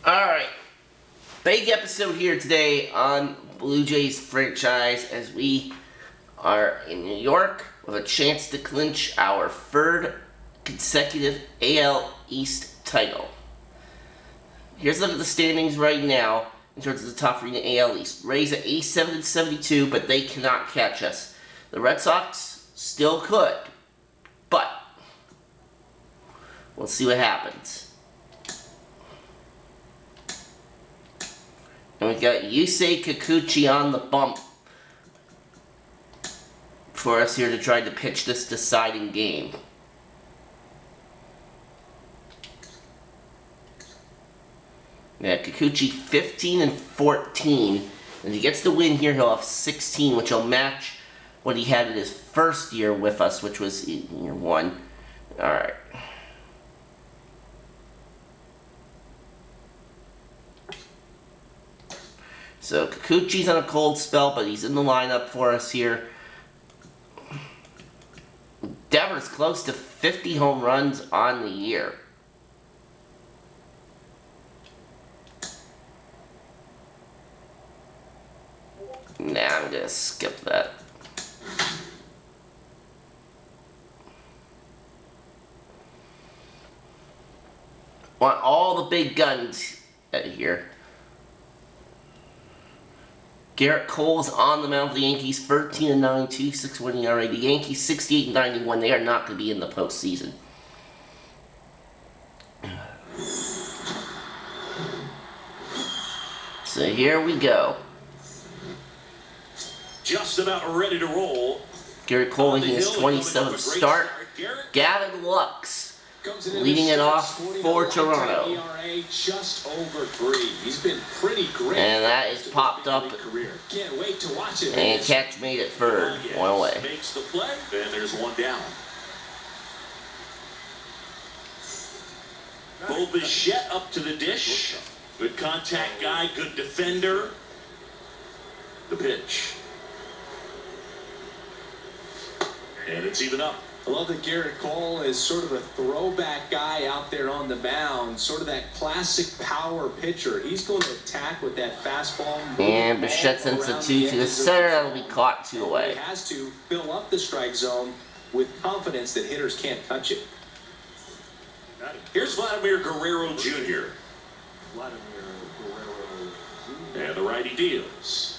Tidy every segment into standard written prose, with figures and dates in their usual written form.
Alright, big episode here today on Blue Jays franchise as we are in New York with a chance to clinch our third consecutive AL East title. Here's a look at the standings right now in terms of the top three in the AL East. Rays at 87-72, but they cannot catch us. The Red Sox still could, but we'll see what happens. And we got Yusei Kikuchi on the bump for us here to try to pitch this deciding game. Yeah, Kikuchi 15-14. And if he gets the win here, he'll have 16, which will match what he had in his first year with us, which was year one. Alright. So Kikuchi's on a cold spell, but he's in the lineup for us here. Devers close to 50 home runs on the year. Nah, I'm gonna skip that. Want all the big guns out of here. Garrett Cole's on the mound for the Yankees, 13-9, 2.61 ERA. The Yankees 68-91. They are not going to be in the postseason. So here we go. Just about ready to roll. Garrett Cole making his 27th start. Gavin Lux leading it off for Toronto. ERA just over 3. He's been pretty great. And that is popped up. Can't wait to watch it. And catch made it third. One away. Makes the play. And there's one down. Bo Bichette up to the dish. Good contact guy, good defender. The pitch. And it's even up. I love that Garrett Cole is sort of a throwback guy out there on the mound, sort of that classic power pitcher. He's going to attack with that fastball. And Bichette sends a 2 to the center. That'll be caught 2 away. He has to fill up the strike zone with confidence that hitters can't touch it. Here's Vladimir Guerrero Jr. And the righty deals.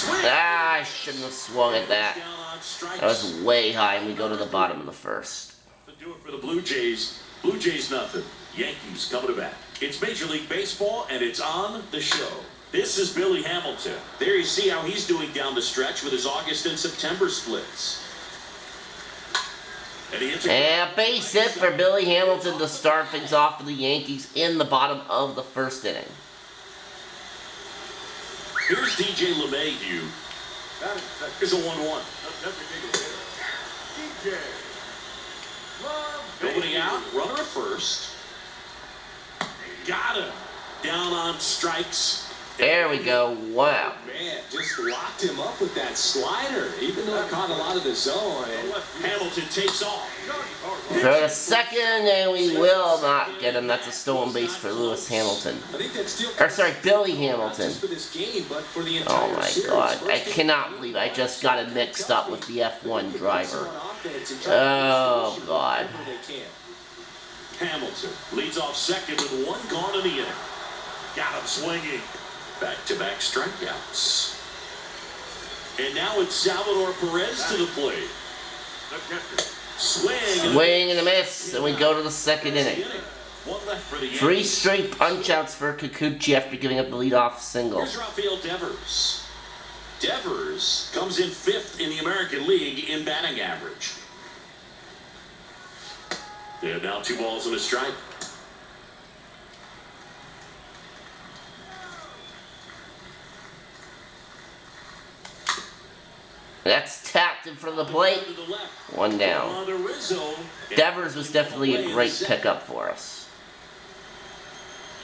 I shouldn't have swung at that. That was way high, and we go to the bottom of the first. Do it for the Blue Jays. Blue Jays nothing. Yankees coming to bat. It's Major League Baseball, and it's on the show. This is Billy Hamilton. There you see how he's doing down the stretch with his August and September splits. And a base hit for Billy Hamilton to start things off for the Yankees in the bottom of the first inning. Here's DJ LeMahieu. Here's a 1-1. Opening out, runner at first. Got him. Down on strikes. There we go. Wow. Man, just locked him up with that slider, even though it caught a lot of the zone. Hamilton takes off. Throw to second, and we will not get him. That's a stolen base for Lewis Hamilton. Or sorry, Billy Hamilton. Oh my God. I cannot believe I just got it mixed up with the F1 driver. Oh God. Hamilton leads off second with 1 gone in the inning. Got him swinging. Back-to-back strikeouts. And now it's Salvador Perez to the plate. Swing and a miss, and we go to the second inning. 3 straight punch-outs for Kikuchi after giving up the leadoff single. Here's Rafael Devers. Devers comes in 5th in the American League in batting average. They have now 2 balls and a strike. That's tapped in front of the plate. 1 down. Devers was definitely a great pickup for us.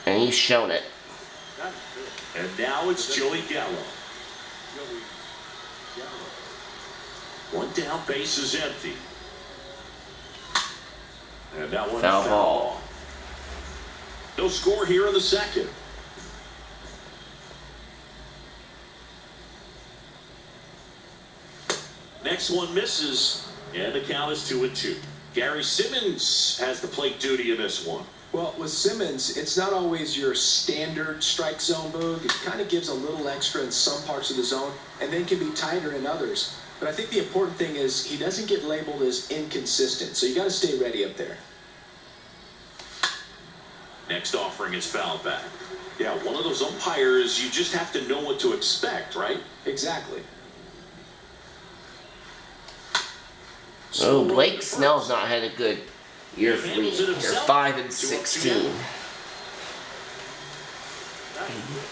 And he's shown it. And now it's Joey Gallo. 1 down, base is empty. And that one Foul ball. No score here in the second. Next one misses, and the count is 2-2. Gary Simmons has the plate duty in this one. Well, with Simmons, it's not always your standard strike zone move. It kind of gives a little extra in some parts of the zone and then can be tighter in others. But I think the important thing is he doesn't get labeled as inconsistent, so you got to stay ready up there. Next offering is fouled back. Yeah, one of those umpires, you just have to know what to expect, right? Exactly. Oh, Blake Snell's not had a good year for me. They're 5-16.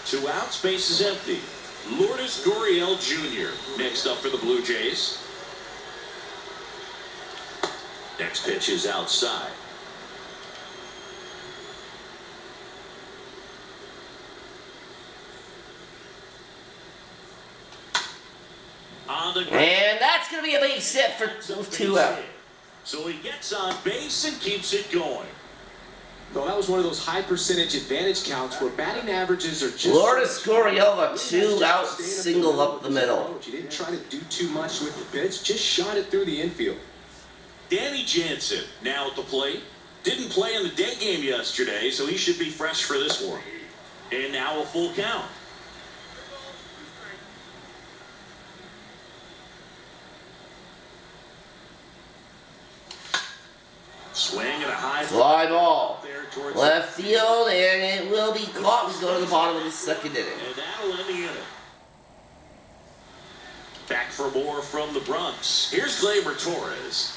2 outs, base is empty. Vladimir Guerrero Jr. next up for the Blue Jays. Next pitch is outside. And that's going to be a base hit for 2 out. So he gets on base and keeps it going. No, that was one of those high percentage advantage counts where batting averages are just... Lourdes Gurriel, a 2-out single up the middle. You didn't try to do too much with the pitch, just shot it through the infield. Danny Jansen now at the plate. Didn't play in the day game yesterday, so he should be fresh for this one. And now a full count. Swing and a high fly ball. Left field, and it will be caught. We go to the bottom of the second inning. And that'll end the inning. Back for more from the Bronx. Here's Vladimir Torres.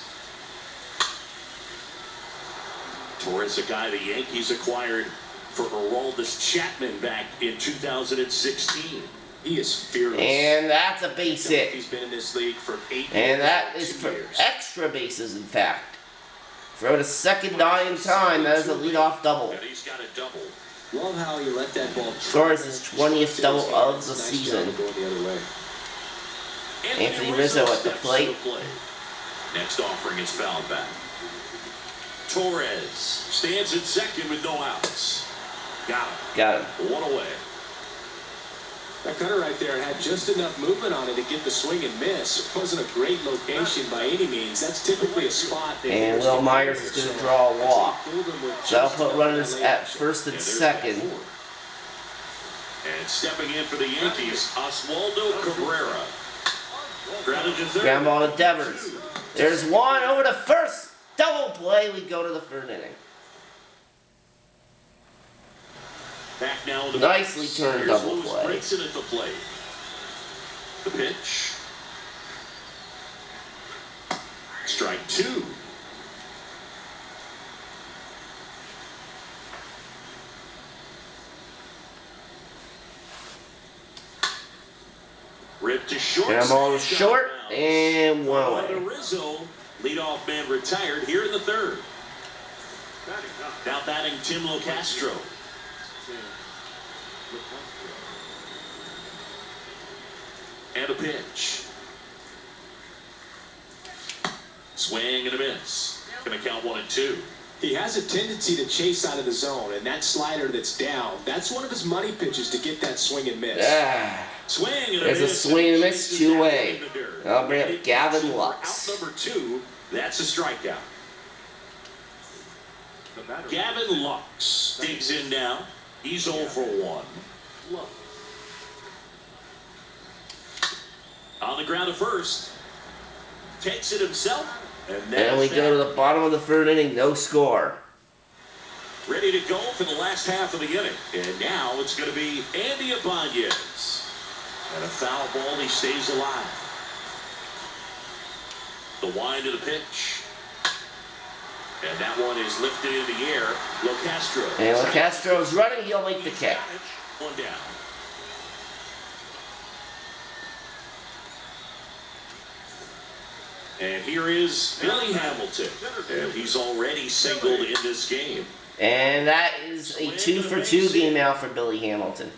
Torres, a guy the Yankees acquired for Aroldis Chapman back in 2016. He is fearless. And that's a base hit. He's been in this league for 8 years. And that is for extra bases, in fact. For the second dying time, that is a leadoff double. And he's got a double. Love how you let that ball... Torres' 20th double of the season. Anthony Rizzo at the plate. Next offering is fouled back. Torres stands at second with no outs. Got him. 1 away. That cutter right there had just enough movement on it to get the swing and miss. It wasn't a great location by any means. That's typically a spot. And Will Myers is going to draw a walk. So that'll put runners at first and second. And stepping in for the Yankees, Oswaldo Cabrera. Grounded to third. Ground ball to Devers. There's one over to first. Double play. We go to the third inning. Back now to nicely turned double play. Brinson at the plate. The pitch. Strike 2. Ripped to short. Ground ball to short and one away. Rizzo, leadoff man, retired here in the third. Now batting Tim Locastro. And a pitch. Swing and a miss. Gonna count 1 and 2. He has a tendency to chase out of the zone, and that slider that's down, that's one of his money pitches to get that swing and miss. Swing and a There's miss. a swing and a miss, 2 away. I'll bring up Gavin Lux. Out number 2, that's a strikeout. Gavin Lux digs in now. He's 0 for 1. On the ground at first. Takes it himself. And we go to the bottom of the third inning, no score. Ready to go for the last half of the inning. And now it's going to be Andy Ibanez. And a foul ball, he stays alive. The wind of the pitch. And that one is lifted in the air. Locastro. And Locastro's running, he'll make the catch. 1 down. And here is Billy Hamilton. And he's already singled in this game. And that is a 2-for-2 game now for Billy Hamilton.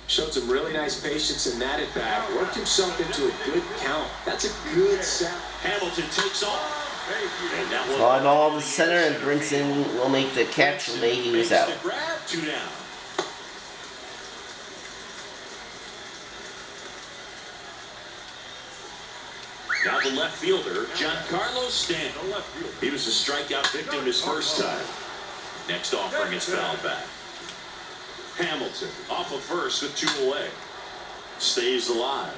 Showed some really nice patience in that at bat. Worked himself into a good count. That's a good sound. Hamilton takes off. And that one Fly ball to center, and Brinson will make the catch. LeMahieu is out. the grab, 2 down. Now the left fielder, Giancarlo Stanton. He was a strikeout victim his first time. Next offering is fouled back. Hamilton off of first with 2 away. Stays alive.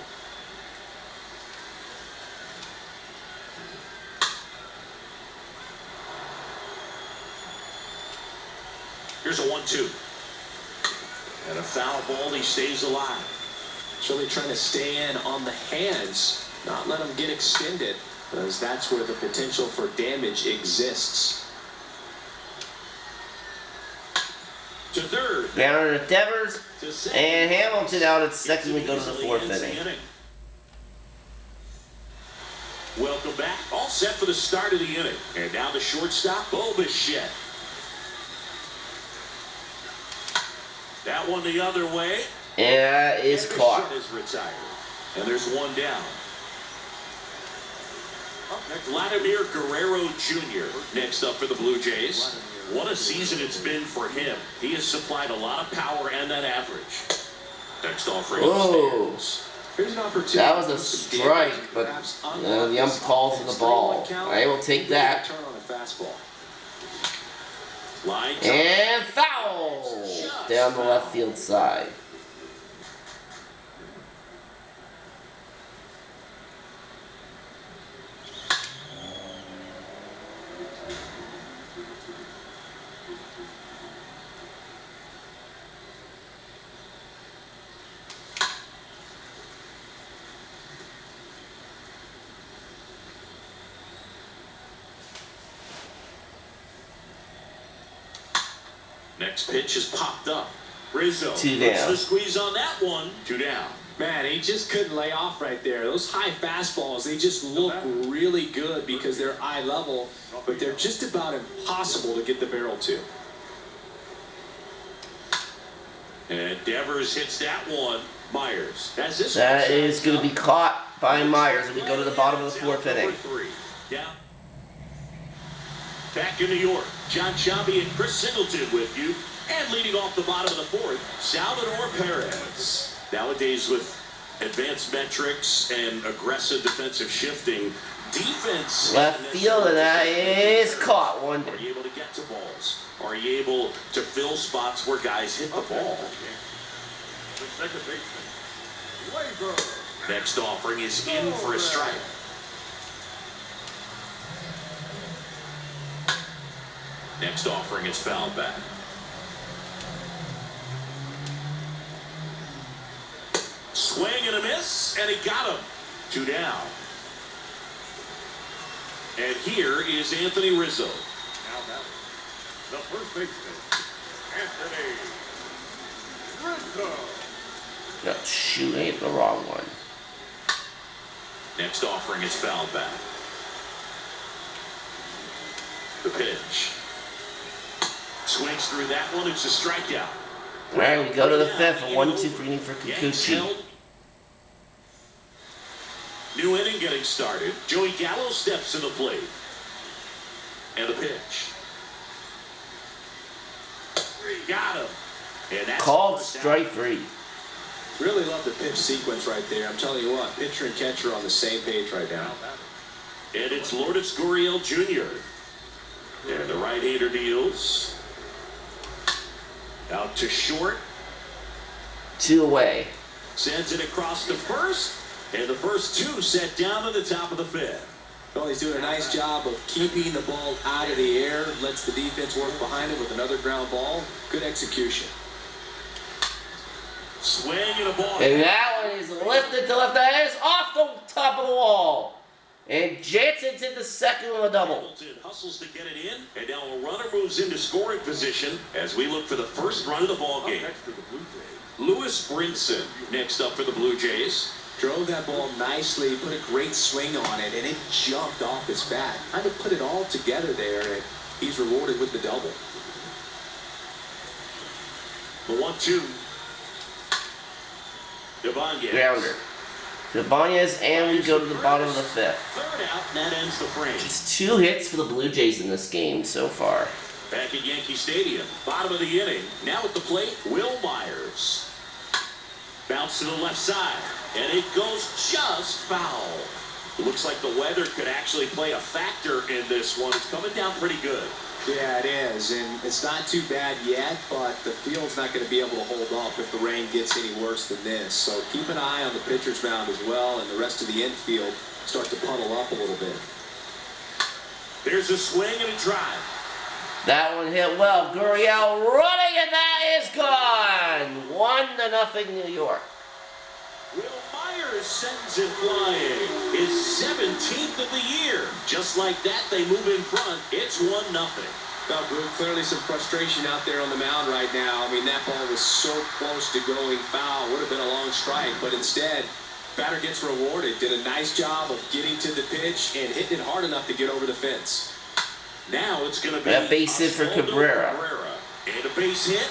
Here's a 1-2. And a foul ball, he stays alive. It's really trying to stay in on the hands, not let them get extended, because that's where the potential for damage exists. To third. Down to Devers, To second. and Hamilton out at second. We go to the Easily 4th ends the inning. Welcome back. All set for the start of the inning. And now the shortstop, Bichette. That one the other way. And that is And caught. Bichette is retired. And there's 1 down. Vladimir Guerrero Jr. next up for the Blue Jays. What a season it's been for him. He has supplied a lot of power and that average. Next offering Whoa. stands. Here's an opportunity. That was a strike, but the ump calls for the ball. I will take that. Turn on a fastball. Line And foul down the left field side. Next pitch is popped up. Rizzo 2 puts down. the squeeze on that one. 2 down. Man, he just couldn't lay off right there. Those high fastballs, they just look really good because they're eye level, but they're just about impossible to get the barrel to. And Devers hits that one. Myers. That's this That one. is going to be caught by Myers, and we go to the bottom of the 4th inning. Number 3. Down. Back in New York, John Sciambi and Chris Singleton with you. And leading off the bottom of the 4th, Salvador Perez. Nowadays with advanced metrics and aggressive defensive shifting, defense... Left field, and that is caught. 1 Are you able to get to balls? Are you able to fill spots where guys hit the ball? The second baseman, Labor. Next offering is in for a strike. Next offering is fouled back. Swing and a miss, and he got him. 2 down. And here is Anthony Rizzo. Now that the first baseman, Anthony Rizzo. No, shoot, I hit the wrong one. Next offering is fouled back. The pitch. Swings through that one. It's a strikeout. All right, we go to the 5th. A 1-2 inning for Yanks Kikuchi. held. New inning getting started. Joey Gallo steps to the plate. And the pitch. Got him. And that's Called the first strike out. 3. Really love the pitch sequence right there. I'm telling you what, pitcher and catcher on the same page right now. And it's Lourdes Gurriel Jr. And the right-hander deals. Out to short. 2 away. Sends it across to first. And the first 2 set down at the top of the 5th. Well, he's doing a nice job of keeping the ball out of the air, lets the defense work behind it with another ground ball. Good execution. Swing and a ball. And that one is lifted to left. That is off the top of the wall. And Jansen's in the second with a double. Hamilton hustles to get it in, and now a runner moves into scoring position as we look for the first run of the ball game. Next to the Blue Jays, Lewis Brinson next up for the Blue Jays. Drove that ball nicely, put a great swing on it, and it jumped off his bat. Kind of put it all together there, and he's rewarded with the double. The 1-2. Ibanez. Grounder. to Ibanez, and we go to the bottom of the fifth. Third out, and that ends the frame. Just 2 hits for the Blue Jays in this game so far. Back at Yankee Stadium, bottom of the inning. Now at the plate, Will Myers. Bounce to the left side, and it goes just foul. It looks like the weather could actually play a factor in this one. It's coming down pretty good. Yeah, it is, and it's not too bad yet, but the field's not going to be able to hold up if the rain gets any worse than this. So keep an eye on the pitcher's mound as well, and the rest of the infield start to puddle up a little bit. There's a swing and a drive. That one hit well. Gurriel running, and that is gone. 1-0 New York. Will Myers sends it flying. His 17th of the year. Just like that, they move in front. It's 1-0. Now, Brew, clearly some frustration out there on the mound right now. I mean, that ball was so close to going foul. Would have been a long strike, but instead, batter gets rewarded. Did a nice job of getting to the pitch and hitting it hard enough to get over the fence. Now it's going to be a base hit for Cabrera. And a base hit.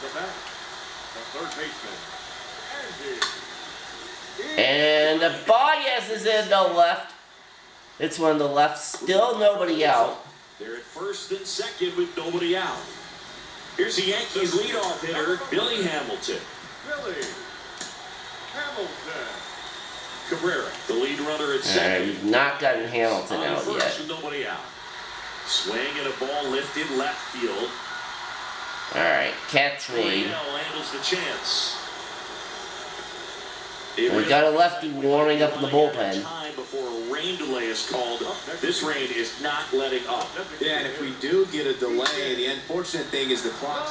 The bat, the third baseman, And Ibanez is in the left. It's one to the left. Still nobody out. They're at first and second with nobody out. Here's the Yankees leadoff hitter, Billy Hamilton. Billy Hamilton. Cabrera, the lead runner at Alright, second. we've not gotten Hamilton On out first yet. with nobody out. Swing and a ball lifted left field. Alright, catch made. Gurriel handles the chance. We got a lefty warming up in the bullpen. Time before a rain delay is called. This rain is not letting up. Yeah, and if we do get a delay, the unfortunate thing is the clock.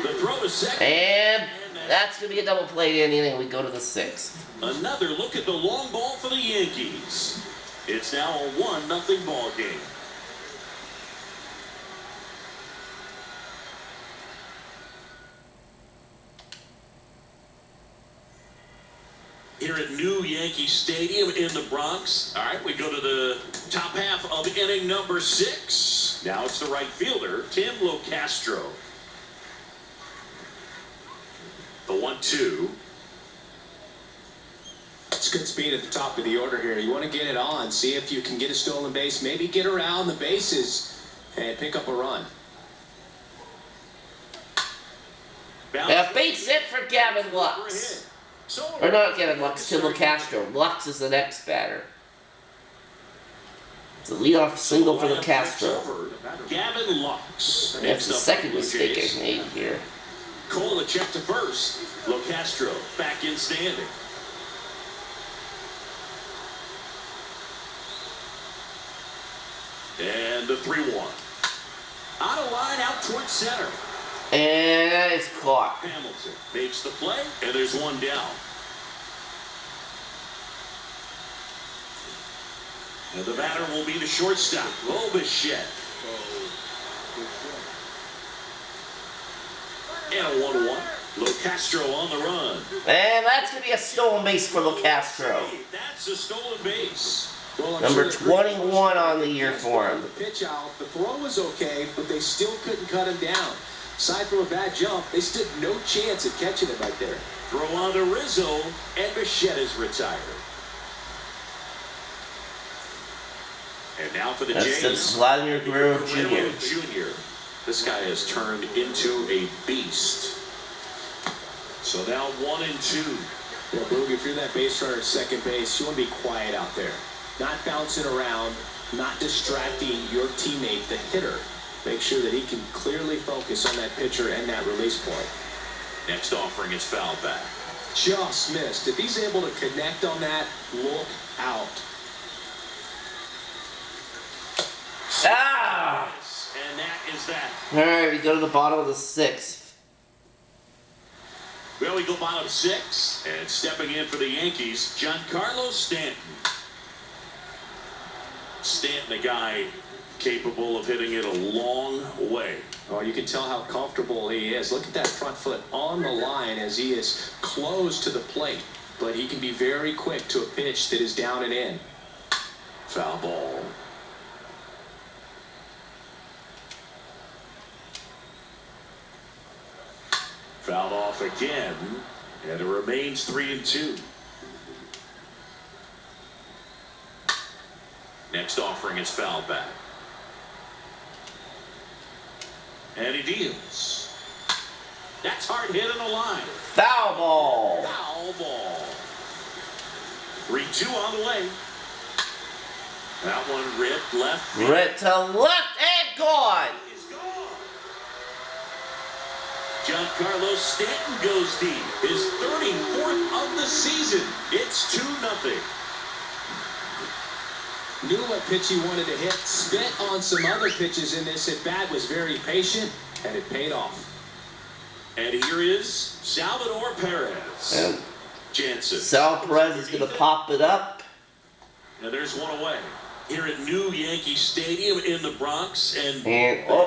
The throw to second. And that's going to be a double play inning. We go to the 6th. Another look at the long ball for the Yankees. It's now a 1-0 ball game. Here at New Yankee Stadium in the Bronx. All right, we go to the top half of inning number 6. Now it's the right fielder, Tim Locastro. The 1-2. It's good speed at the top of the order here. You want to get it on, see if you can get a stolen base, maybe get around the bases and pick up a run. A base hit for Gavin Lux. Or not Gavin Lux, Tim Castro. Lux is the next batter. It's a leadoff single for Castro. Gavin Lux. That's the second mistake I made here. Cole a check to first. Locastro back in standing. And the 3-1. Out of line, out towards center. And that is caught. Hamilton makes the play, and there's one down. And the batter will be the shortstop, Bichette. And a 1-1. Locastro on the run. And that's going to be a stolen base for Locastro. That's a stolen base. Well, Number 21 on the year for him. The pitch out, the throw was okay, but they still couldn't cut him down. Aside from a bad jump, they stood no chance at catching it right there. Throw on to Rizzo, and Bichette is retired. And now for the Jays. That's Vladimir Guerrero Jr. Jr. This guy has turned into a beast. So now 1-2. Well, Boog, if you're that base runner at second base, you want to be quiet out there. Not bouncing around, not distracting your teammate, the hitter. Make sure that he can clearly focus on that pitcher and that release point. Next offering is fouled back. Just missed. If he's able to connect on that, look out. Ah! And that is that. Alright, we go to the bottom of the 6th. Well, we go bottom 6. And stepping in for the Yankees, Giancarlo Stanton. Stanton, a guy capable of hitting it a long way. Oh, you can tell how comfortable he is. Look at that front foot on the line as he is close to the plate. But he can be very quick to a pitch that is down and in. Foul ball. Fouled off again, and it remains 3-2. Next offering is fouled back. And he deals. That's hard hit in the line. Foul ball. Foul ball. 3-2 on the way. That one ripped left. Ripped to left and gone. Is gone. Giancarlo Stanton goes deep. His 34th of the season. It's 2-0. Knew what pitch he wanted to hit, spit on some other pitches in this at bat, was very patient, and it paid off. And here is Salvador Perez. And Jansen. Sal Perez is going to pop it up. And there's one away. Here at New Yankee Stadium in the Bronx, and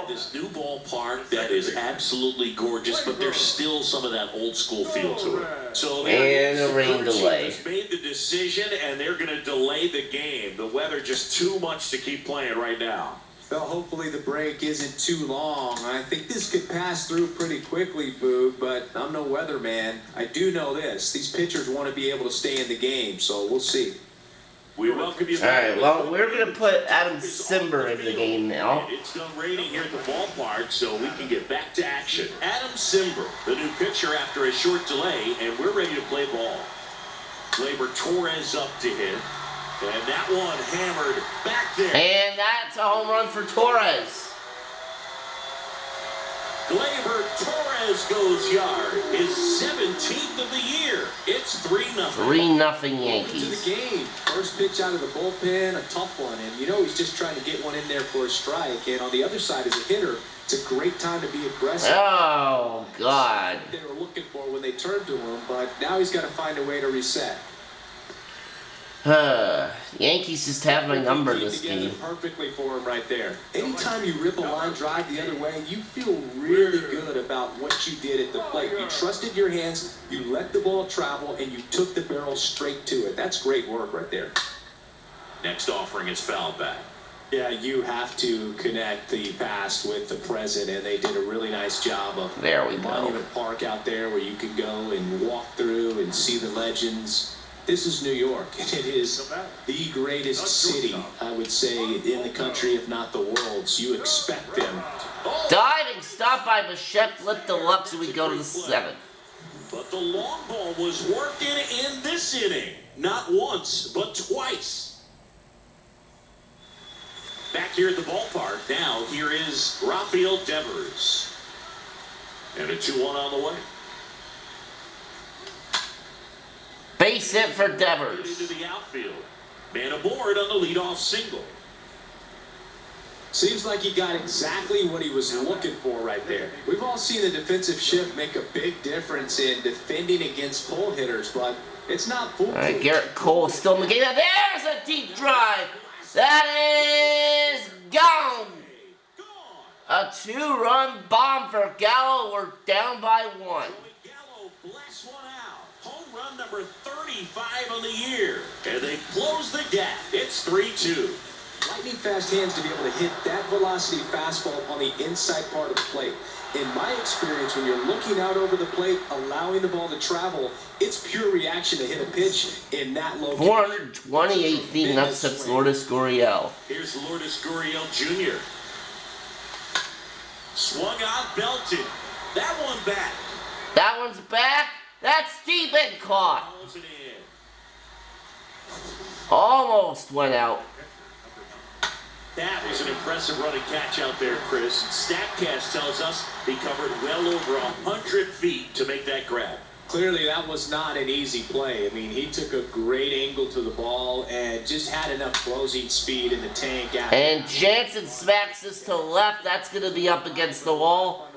this new ballpark that is absolutely gorgeous, but there's still some of that old school feel to it. So and a rain delay. Made the decision, and they're going to delay the game. The weather just too much to keep playing right now. Well, hopefully the break isn't too long. I think this could pass through pretty quickly, Boog, but I'm no weatherman. I do know this. These pitchers want to be able to stay in the game, so we'll see. We welcome you. Alright, well, we're going to put Adam Simber in the game now. It's done raining here at the ballpark, so we can get back to action. Adam Simber, the new pitcher after a short delay, and we're ready to play ball. Gleyber Torres up to hit, and that one hammered back there. And that's a home run for Torres. Gleyber Torres goes yard, his 17th of the year. It's 3-0. 3-0 Yankees. To the game. First pitch out of the bullpen, a tough one. And you know he's just trying to get one in there for a strike. And on the other side, as a hitter, it's a great time to be aggressive. Oh, God. They were looking for when they turned to him, but now he's got to find a way to reset. Yankees just have my number this game. Perfectly for him right there. Anytime you rip a line drive the other way, you feel really good about what you did at the plate. You trusted your hands, you let the ball travel, and you took the barrel straight to it. That's great work right there. Next offering is fouled back. Yeah, you have to connect the past with the present, and they did a really nice job of There we go. Monument Park out there where you can go and walk through and see the legends. This is New York, and it is the greatest city, I would say, in the country, if not the world. So you expect them. Diving stop by Bichette, flip the Lux, and we go to the 7th. But the long ball was working in this inning. Not once, but twice. Back here at the ballpark, now here is Rafael Devers. And a 2-1 on the way. Base hit for Devers. Into the outfield. Man aboard on the leadoff single. Seems like he got exactly what he was looking for right there. We've all seen the defensive shift make a big difference in defending against pull hitters, but it's not foolproof. All right, Garrett Cole still in the game. There's a deep drive. That is gone. A 2-run bomb for Gallo. We're down by 1. Gallo bless one out. Home run number 35 on the year. And they close the gap. It's 3-2. Lightning fast hands to be able to hit that velocity fastball on the inside part of the plate. In my experience, when you're looking out over the plate, allowing the ball to travel, it's pure reaction to hit a pitch in that location. 428 feet, and upsets Lourdes Gurriel. Here's Lourdes Gurriel Jr. Swung out, belted. That one back. That one's back. That's deep and caught. Almost went out. That was an impressive running catch out there, Chris. StatCast tells us he covered well over 100 feet to make that grab. Clearly, that was not an easy play. I mean, he took a great angle to the ball and just had enough closing speed in the tank. And Jansen smacks this to left. That's going to be up against the wall.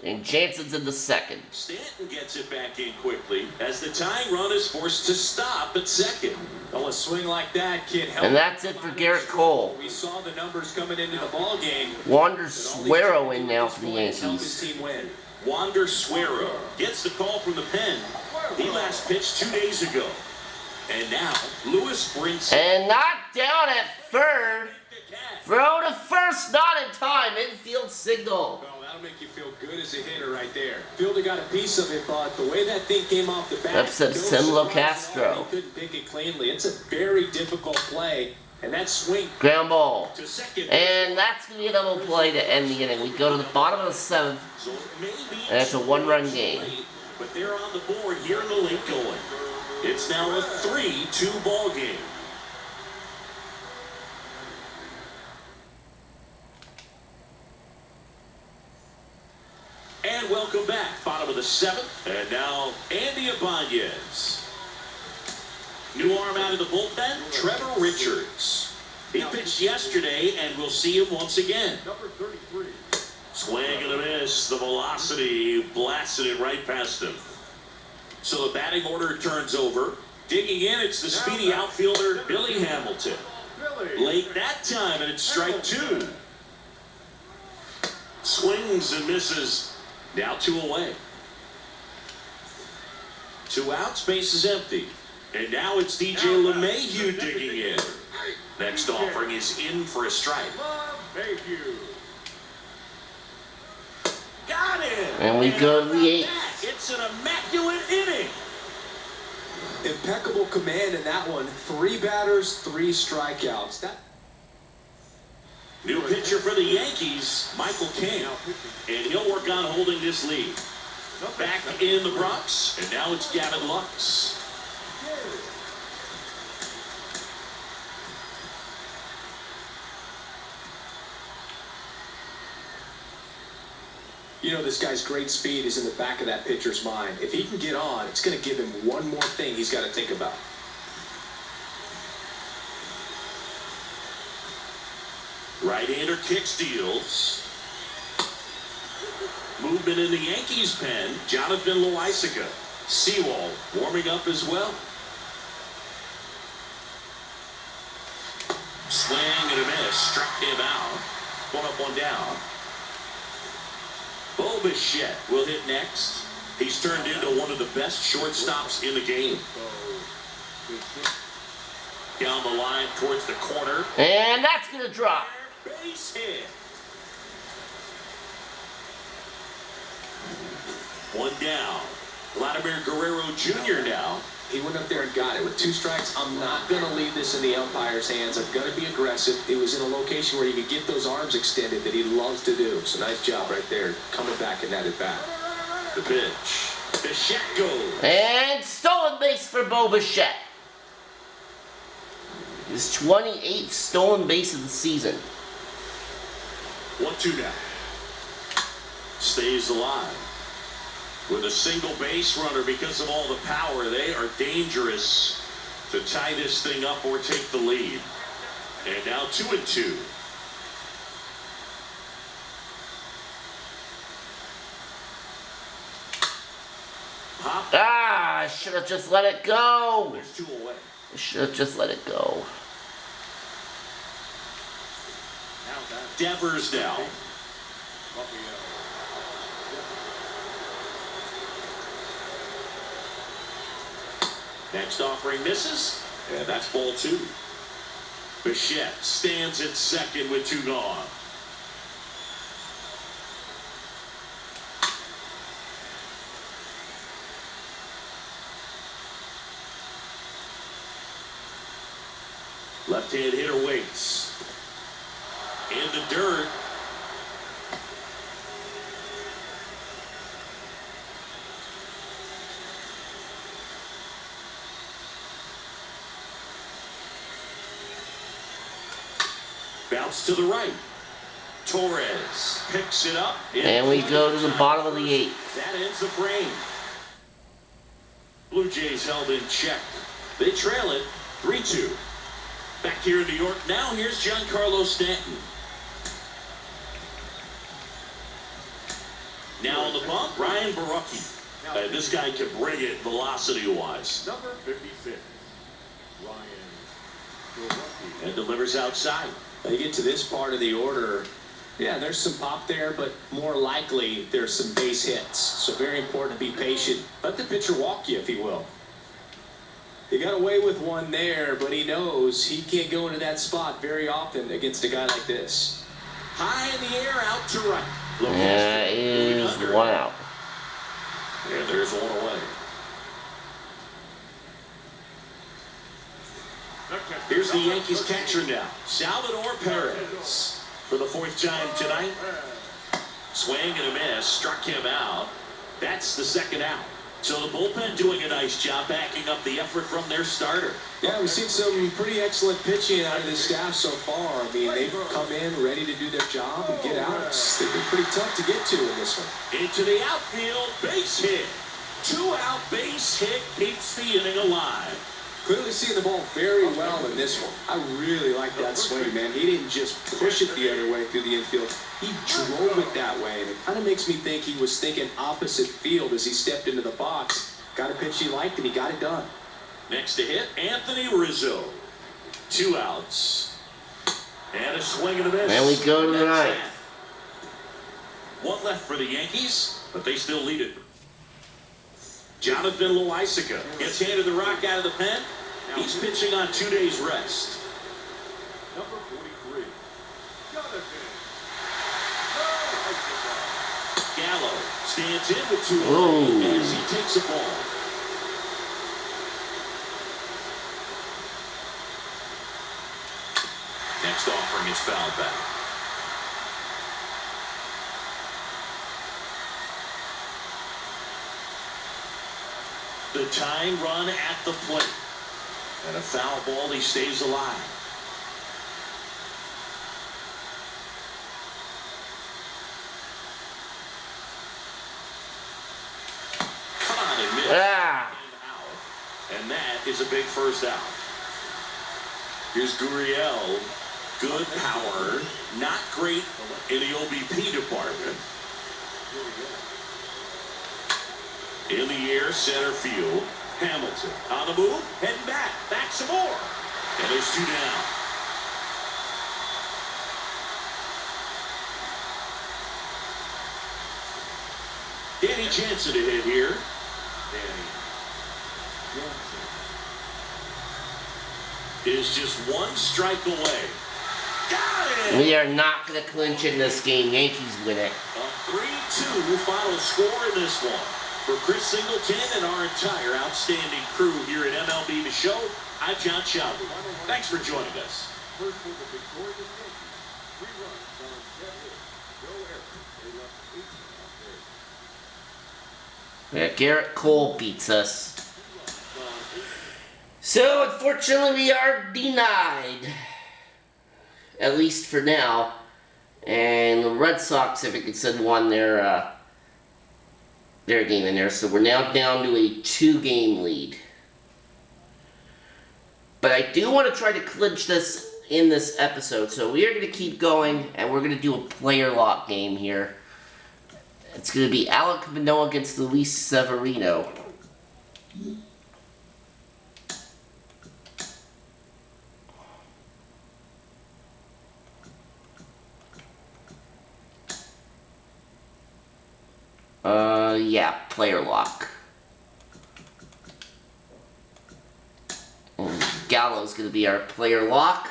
And Jansen's in the 2nd. Stanton gets it back in quickly as the tying run is forced to stop at 2nd. Well, a swing like that can't help. And that's it for Garrett Cole. We saw the numbers coming into the ball game. Wander Suero in now for the Yankees. Wander Suero gets the call from the pen. He last pitched 2 days ago. And now, Lewis brings... And knocked down at 3rd. Throw to first, not in time. Infield signal. That'll make you feel good as a hitter right there. Fielder got a piece of it, but the way that thing came off the bat, That's a Simlo Castro. he couldn't pick it cleanly. It's a very difficult play, and that swing. Ground ball. To second. And that's going to be a double play to end the inning. We go to the bottom of the 7th. So maybe And it's a one-run game. But they're on the board here in the late going. It's now a 3-2 ball game. And welcome back. Bottom of the 7th. And now Andy Ibanez. New arm out of the bullpen, Trevor Richards. He pitched yesterday, and we'll see him once again. Number 33. Swing and a miss. The velocity blasted it right past him. So the batting order turns over. Digging in, it's the speedy outfielder, Billy Hamilton. Billy. Late that time, and it's strike 2. Swings and misses. Now 2 away. 2 outs, base is empty. And now it's DJ LeMahieu digging in. Next offering is in for a strike. LeMahieu. Got him! And we go to the 8th. It's an immaculate inning. Impeccable command in that one. 3 batters, 3 strikeouts. New pitcher for the Yankees, Michael King. And he'll work on holding this lead. Back in the Bronx, and now it's Gavin Lux. You know, this guy's great speed is in the back of that pitcher's mind. If he can get on, it's going to give him one more thing he's got to think about. Right-hander kick steals. Movement in the Yankees pen, Jonathan Loaisiga. Sewell warming up as well. Swing and a miss, struck him out. 1 up, 1 down. Bo Bichette will hit next. He's turned into one of the best shortstops in the game. Down the line towards the corner. And that's going to drop. Base hit. 1 down. Vladimir Guerrero Jr. now. He went up there and got it. With 2 strikes, I'm not going to leave this in the umpire's hands. I'm going to be aggressive. It was in a location where you could get those arms extended that he loves to do. So nice job right there, coming back in that at-bat. The pitch. Bichette goes. And stolen base for Bo Bichette. His 28th stolen base of the season. 1-2 now. Stays alive. With a single base runner because of all the power, they are dangerous to tie this thing up or take the lead. And now 2-2. Pop. I should have just let it go. There's 2 away. I should have just let it go. Devers now. Next offering misses, and that's ball 2. Bichette stands at second with 2 gone. Left-hand hitter waits. In the dirt. Bounce to the right. Torres picks it up. And we go to the bottom of the 8th. That ends the frame. Blue Jays held in check. They trail it 3-2. Back here in New York now, here's Giancarlo Stanton. Now on the bump, Ryan Barucki. This guy can bring it velocity-wise. Number 56. Ryan Barucki. And delivers outside. They get to this part of the order. Yeah, there's some pop there, but more likely there's some base hits. So very important to be patient. Let the pitcher walk you, if he will. He got away with one there, but he knows he can't go into that spot very often against a guy like this. High in the air, out to right. That is one out. And there's one away. Here's the Yankees catcher now, Salvador Perez. For the fourth time tonight. Swing and a miss, struck him out. That's the second out. So the bullpen doing a nice job backing up the effort from their starter. Yeah, we've seen some pretty excellent pitching out of this staff so far. I mean, they've come in ready to do their job and get outs. They've been pretty tough to get to in this one. Into the outfield, base hit. 2-out base hit keeps the inning alive. Clearly seeing the ball very well in this one. I really like that swing, man. He didn't just push it the other way through the infield. He drove it that way, and it kind of makes me think he was thinking opposite field as he stepped into the box. Got a pitch he liked, and he got it done. Next to hit, Anthony Rizzo. 2 outs. And a swing and a miss. And we go to the ninth. One left for the Yankees, but they still lead it. Jonathan Loaisiga gets handed the rock out of the pen. He's pitching on 2 days rest. Number 43, Jonathan. Gallo stands in with 2 away as he takes a ball. Next offering is fouled back. The tying run at the plate. And a foul ball, he stays alive. Caught and missed. And that is a big first out. Here's Gurriel. Good power. Not great in the OBP department. In the air, center field. Hamilton on the move, heading back. Back some more. And there's 2 down. Danny Jansen to hit here. Danny Jansen is just 1 strike away. Got it! We are not going to clinch in this game. Yankees win it. A 3-2 final score in this one. For Chris Singleton and our entire outstanding crew here at MLB The Show, I'm John Shelby. Thanks for joining us. First for the victorious Yankees, 3 runs on 10 hits. Joe Everett, they left 8 out there. Yeah, Garrett Cole beats us. So, unfortunately, we are denied. At least for now. And the Red Sox, if I could said, won their game in there. So we're now down to a 2-game lead. But I do want to try to clinch this in this episode. So we are going to keep going, and we're going to do a player lock game here. It's going to be Alek Manoah against Luis Severino. Yeah, player lock. And Gallo's going to be our player lock.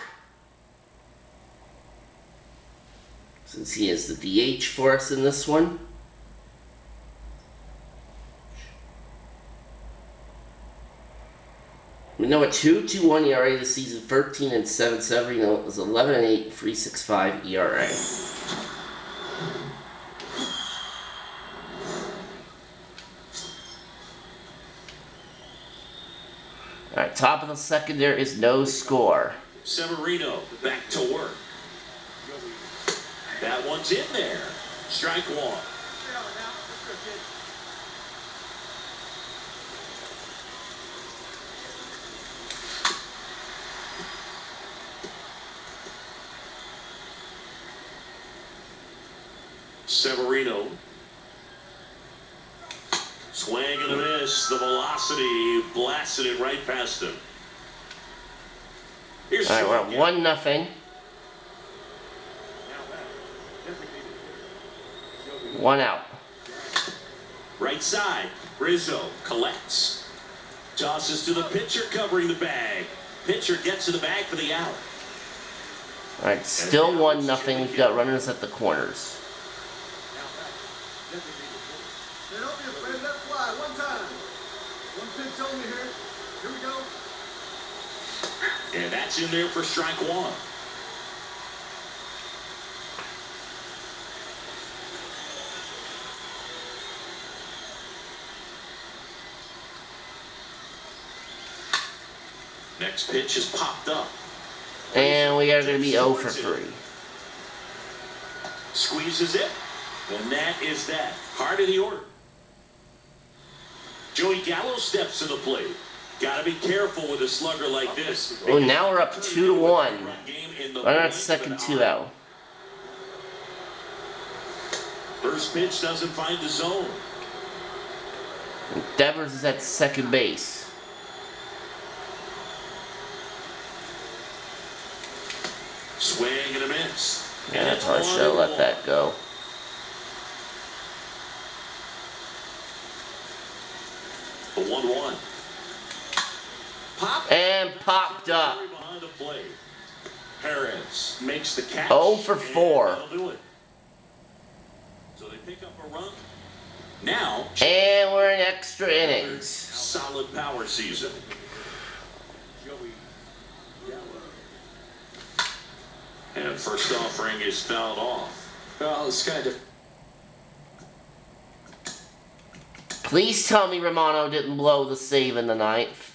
Since he is the DH for us in this one. Manoah 2.21 ERA this season, 13-7. Severino is 11-8, 3.65 ERA. Alright, top of the second, there is no score. Severino back to work. That one's in there. Strike 1. Severino. Swing and a miss. The velocity blasted it right past him. Here's Alright, we're at 1-0. 1 out. Right side. Rizzo collects. Tosses to the pitcher covering the bag. Pitcher gets to the bag for the out. Alright, still 1-0. We've got runners at the corners. And don't be afraid, let fly one time. One pitch only here. Here we go. And that's in there for strike one. Next pitch is popped up. And we are going to be 0 for 3. Squeezes it. And that is that. Heart of the order. Joey Gallo steps to the plate. Got to be careful with a slugger like this. Oh, now we're up 2-1. We're not second 2 out. First pitch doesn't find the zone. Devers is at second base. Swing and a miss. Yeah, that's hard to let that go. The 1-1. Pop. And popped up. Behind the plate. Perez makes the catch. 0 for 4. That'll do it. So they pick up a run. Now. And we're in extra innings. Solid power season. And first offering is fouled off. Well, it's kind of. Please tell me Romano didn't blow the save in the ninth.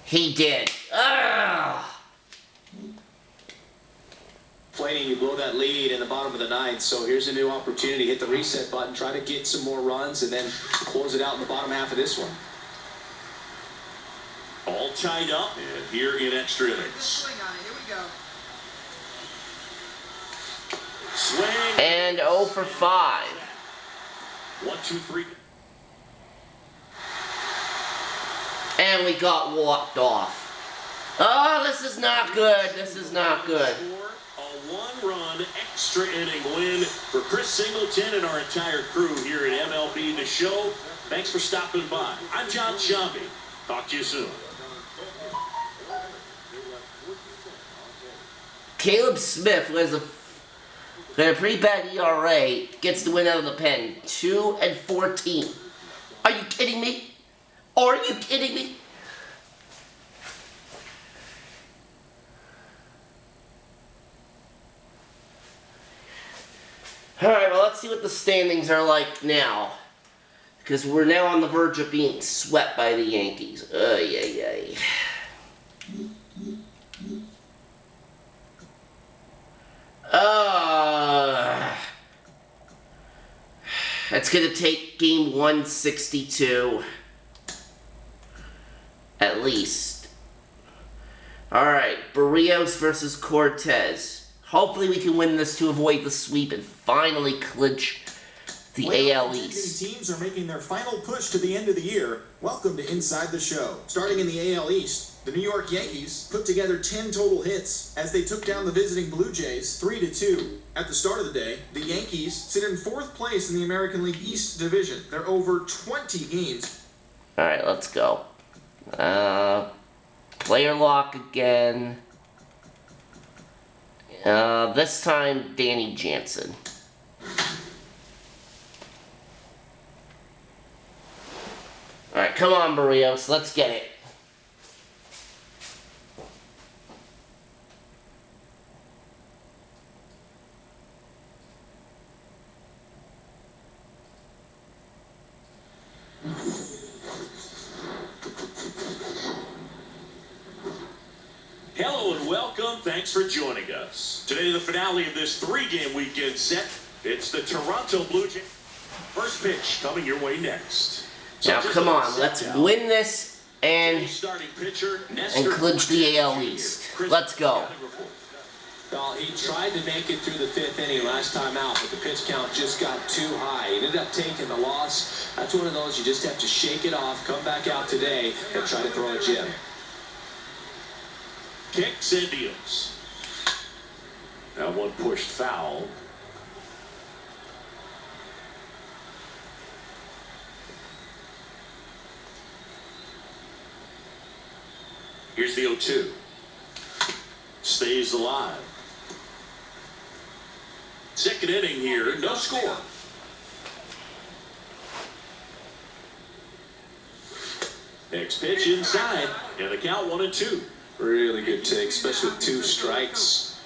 He did. Ugh. Plating, you blow that lead in the bottom of the ninth, so here's a new opportunity. Hit the reset button, try to get some more runs, and then close it out in the bottom half of this one. All tied up, and here in extra innings. Here we go. Swing. And 0 for 5. 1, 2, 3. And we got walked off. Oh, this is not good. This is not good. A one-run extra inning win for Chris Singleton and our entire crew here at MLB The Show. Thanks for stopping by. I'm John Shambi. Talk to you soon. Caleb Smith was a pretty bad ERA, gets the win out of the pen. 2-14. Are you kidding me? Are you kidding me? Alright, well, let's see what the standings are like now. Because we're now on the verge of being swept by the Yankees. Ay. That's going to take game 162. At least. Alright, Barrios versus Cortez. Hopefully we can win this to avoid the sweep and finally clinch the AL East. Teams are making their final push to the end of the year. Welcome to Inside the Show. Starting in the AL East, the New York Yankees put together 10 total hits as they took down the visiting Blue Jays 3-2. At the start of the day, the Yankees sit in 4th place in the American League East Division. They're over 20 games. Alright, let's go. Player lock again. This time, Danny Jansen. Alright, come on, Barrios. Let's get it. Hello and welcome. Thanks for joining us. Today, the finale of this 3-game weekend set. It's the Toronto Blue Jays. First pitch coming your way next. So Now, come on. Let's win this and clinch the AL East. Let's go. Well, he tried to make it through the 5th inning last time out, but the pitch count just got too high. He ended up taking the loss. That's one of those you just have to shake it off, come back out today, and try to throw a gem. Kicks and deals. That one pushed foul. Here's the 0-2. Stays alive. Second inning here, no score. Next pitch inside, and the count 1-2. Really good take, especially with 2 strikes.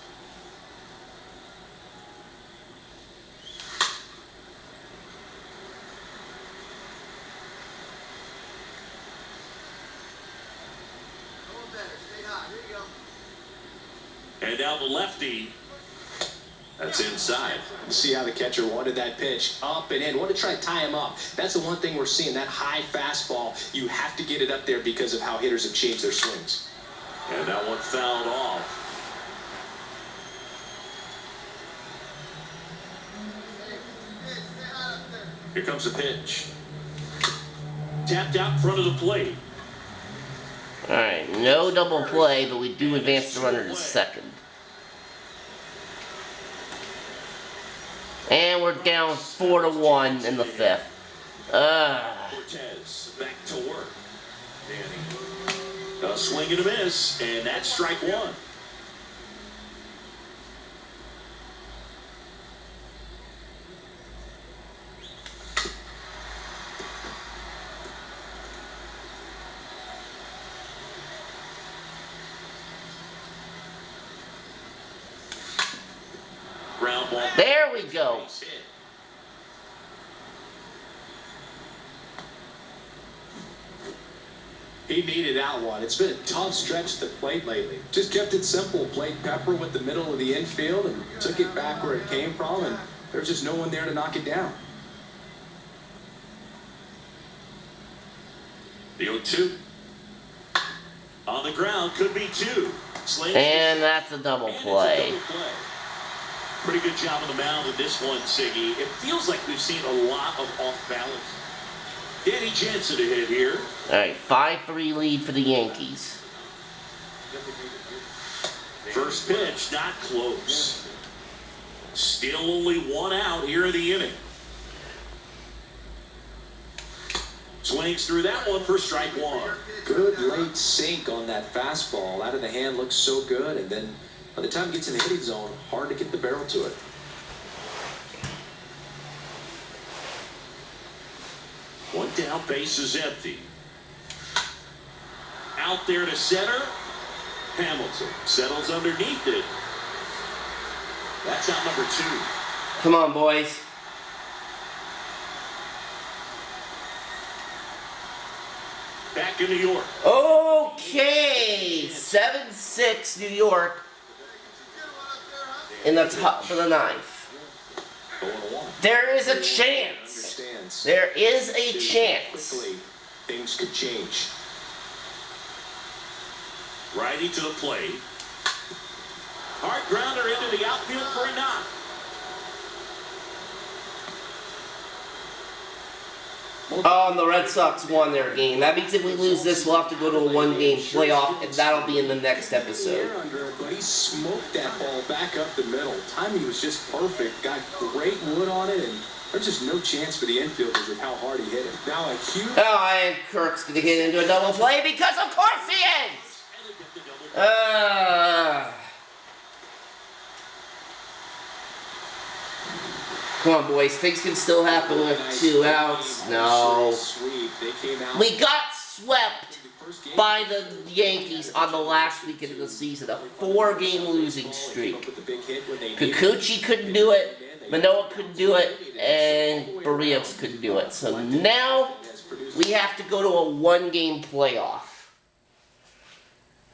And now the lefty. That's inside. See how the catcher wanted that pitch up and in. Want to try to tie him up. That's the one thing we're seeing, that high fastball. You have to get it up there because of how hitters have changed their swings. And that one fouled off. Here comes the pitch. Tapped out in front of the plate. Alright, no double play, but we do advance the runner to second. And we're down 4-1 in the 5th. Cortez back to work. Danny. A swing and a miss, and that's strike 1. Ground ball. There we go. He needed that one. It's been a tough stretch to the plate lately. Just kept it simple. Played pepper with the middle of the infield and took it back where it came from, and there's just no one there to knock it down. The 0-2. On the ground, could be 2. And that's a double play. Pretty good job on the mound in this one, Siggy. It feels like we've seen a lot of off balance. Danny Jansen to hit here. Alright, 5-3 lead for the Yankees. First pitch, not close. Still only 1 out here in the inning. Swings through that one for strike 1. Good late sink on that fastball. Out of the hand looks so good, and then by the time it gets in the hitting zone, hard to get the barrel to it. One down, base is empty. Out there to center. Hamilton settles underneath it. That's out number 2. Come on, boys. Back in New York. Okay, 7-6 New York in the top of the 9th. There is a chance. There is a chance. Quickly, things could change. Righty to the plate. Hard grounder into the outfield for a knock. Oh, and the Red Sox won their game. That means if we lose this, we'll have to go to a 1-game playoff, and that'll be in the next episode. But he smoked that ball back up the middle. Timing was just perfect. Got great wood on it, and there's just no chance for the infielders with how hard he hit it. Now a huge... Oh, and Kirk's going to get into a double play because of course he is! Come on, boys. Things can still happen with 2 outs. No. We got swept by the Yankees on the last weekend of the season. A 4-game losing streak. Kikuchi couldn't do it. Manoa couldn't do it. And Barrios couldn't do it. So now we have to go to a 1-game playoff.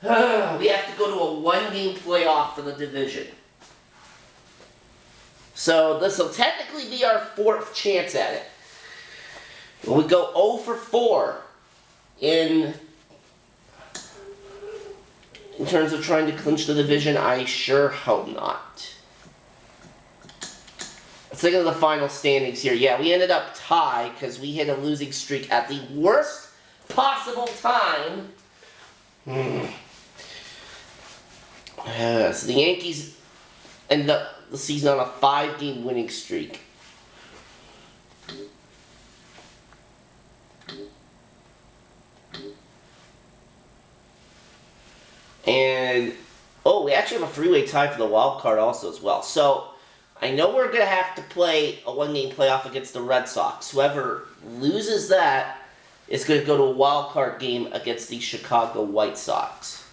We have to go to a 1-game playoff for the division. So this will technically be our 4th chance at it. Will we go 0 for 4 in terms of trying to clinch the division? I sure hope not. Let's look at the final standings here. Yeah, we ended up tied because we hit a losing streak at the worst possible time. So the Yankees ended up the season on a 5-game winning streak. And, oh, we actually have a 3-way tie for the wild card also as well. So, I know we're going to have to play a one-game playoff against the Red Sox. Whoever loses that is going to go to a wild card game against the Chicago White Sox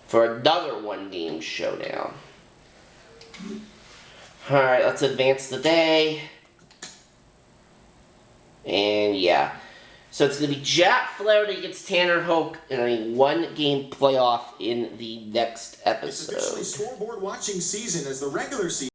for another one-game showdown. Alright, let's advance the day. And yeah. So it's going to be Jack Flaherty against Tanner Hoke in a one-game playoff in the next episode. It's officially scoreboard watching season as the regular season